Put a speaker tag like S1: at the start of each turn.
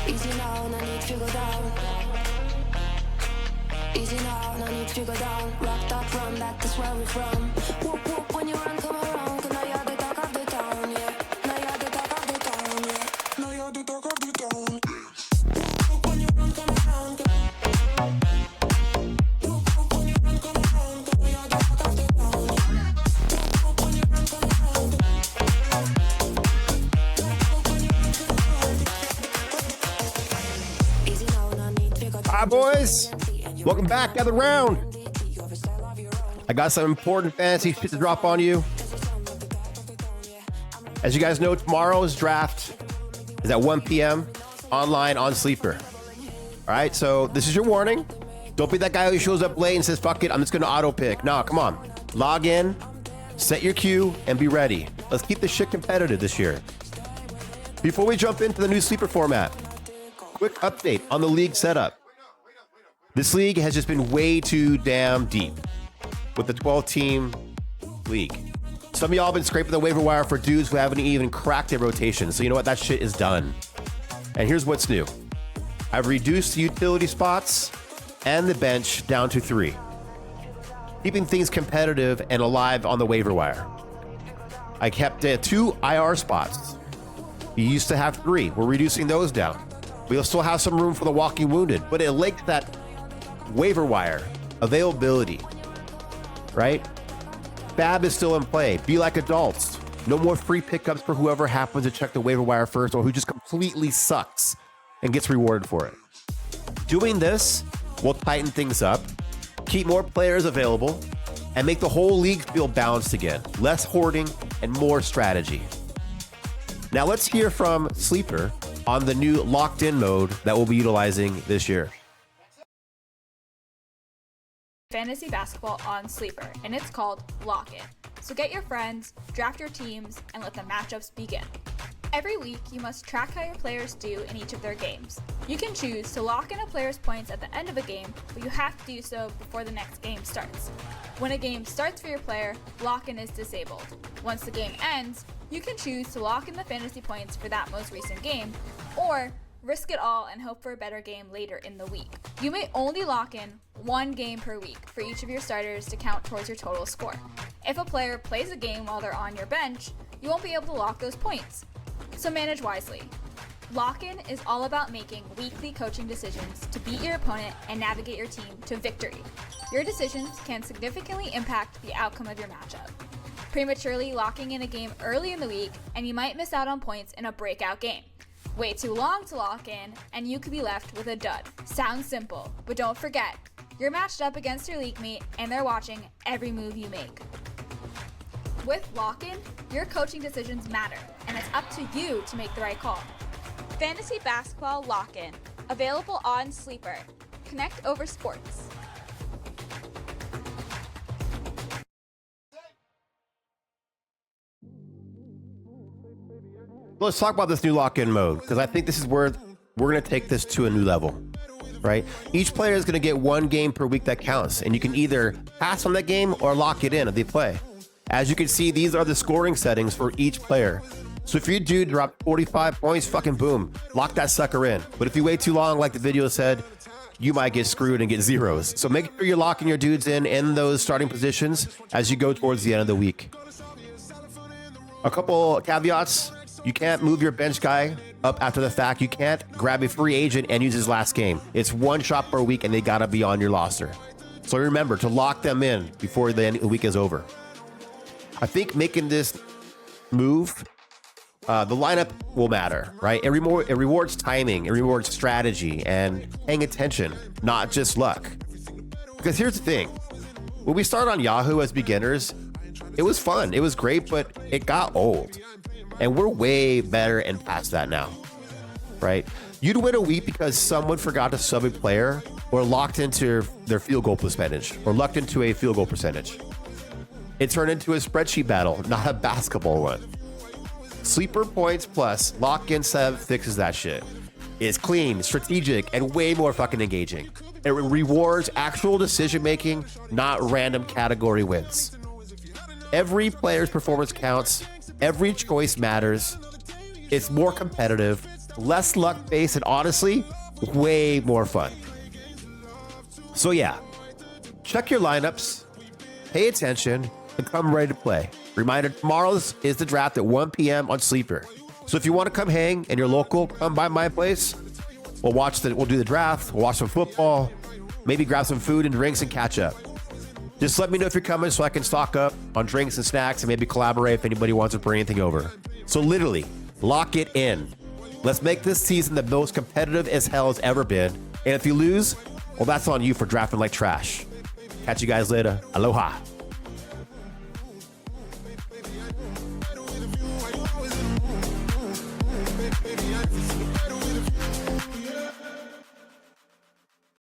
S1: Easy now, no need to go down. Easy now, no need to go down. Rock that run, that is where we're from. Whoop whoop when you run, come around. Cause now you're the talk of the town, yeah. Now you're the talk of the town, yeah. Now you're the talk of the town. Whoop whoop when you run, come around. Whoop whoop when you run, come around. Cause now you're the talk of the town, yeah. Whoop whoop when you run, come around.
S2: Hi, boys. Welcome back. Gather round. I got some important fantasy shit to drop on you. As you guys know, tomorrow's draft is at 1 p.m. online on Sleeper. All right, so this is your warning. Don't be that guy who shows up late and says, fuck it, I'm just going to auto pick. No, come on. Log in, set your queue, and be ready. Let's keep this shit competitive this year. Before we jump into the new Sleeper format, quick update on the league setup. This league has just been way too damn deep with the 12-team league. Some of y'all have been scraping the waiver wire for dudes who haven't even cracked their rotation. So you know what? That shit is done. And here's what's new. I've reduced the utility spots and the bench down to 3, keeping things competitive and alive on the waiver wire. I kept 2 IR spots. You used to have 3. We're reducing those down. We'll still have some room for the walking wounded, but it linked that waiver wire availability, right? FAAB is still in play. Be like adults. No more free pickups for whoever happens to check the waiver wire first or who just completely sucks and gets rewarded for it. Doing this will tighten things up, keep more players available, and make the whole league feel balanced again. Less hoarding and more strategy. Now let's hear from Sleeper on the new locked-in mode that we'll be utilizing this year.
S3: Fantasy basketball on Sleeper, and it's called Lock In. So get your friends, draft your teams, and let the matchups begin. Every week, you must track how your players do in each of their games. You can choose to lock in a player's points at the end of a game, but you have to do so before the next game starts. When a game starts for your player, lock-in is disabled. Once the game ends, you can choose to lock in the fantasy points for that most recent game, or risk it all and hope for a better game later in the week. You may only lock in 1 game per week for each of your starters to count towards your total score. If a player plays a game while they're on your bench, you won't be able to lock those points. So manage wisely. Lock-in is all about making weekly coaching decisions to beat your opponent and navigate your team to victory. Your decisions can significantly impact the outcome of your matchup. Prematurely locking in a game early in the week, and you might miss out on points in a breakout game. Wait too long to lock in, and you could be left with a dud. Sounds simple, but don't forget, you're matched up against your league mate, and they're watching every move you make. With Lock-In, your coaching decisions matter, and it's up to you to make the right call. Fantasy Basketball Lock-In, available on Sleeper. Connect over sports.
S2: Let's talk about this new lock-in mode, because I think this is where we're going to take this to a new level, right? Each player is going to get 1 game per week that counts, and you can either pass on that game or lock it in if they play. As you can see, these are the scoring settings for each player. So if your dude dropped 45 points, fucking boom, lock that sucker in. But if you wait too long, like the video said, you might get screwed and get zeros. So make sure you're locking your dudes in those starting positions as you go towards the end of the week. A couple caveats. You can't move your bench guy up after the fact. You can't grab a free agent and use his last game. It's 1 shot per week and they gotta be on your roster. So remember to lock them in before the week is over. I think making this move, the lineup will matter, right? It rewards timing, it rewards strategy and paying attention, not just luck. Because here's the thing, when we started on Yahoo as beginners, it was fun, it was great, but it got old. And we're way better and past that now, right? You'd win a week because someone forgot to sub a player or locked into their field goal percentage or lucked into a field goal percentage. It turned into a spreadsheet battle, not a basketball one. Sleeper Points Plus lock-in sub fixes that shit. It's clean, strategic, and way more fucking engaging. It rewards actual decision making, not random category wins. Every player's performance counts. Every choice matters. It's more competitive, less luck-based, and honestly, way more fun. So yeah, check your lineups, pay attention, and come ready to play. Reminder, tomorrow is the draft at 1 p.m. on Sleeper. So if you want to come hang and you're local, come by my place. We'll do the draft, we'll watch some football, maybe grab some food and drinks and catch up. Just let me know if you're coming so I can stock up on drinks and snacks and maybe collaborate if anybody wants to bring anything over. So literally, lock it in. Let's make this season the most competitive as hell has ever been. And if you lose, well, that's on you for drafting like trash. Catch you guys later. Aloha.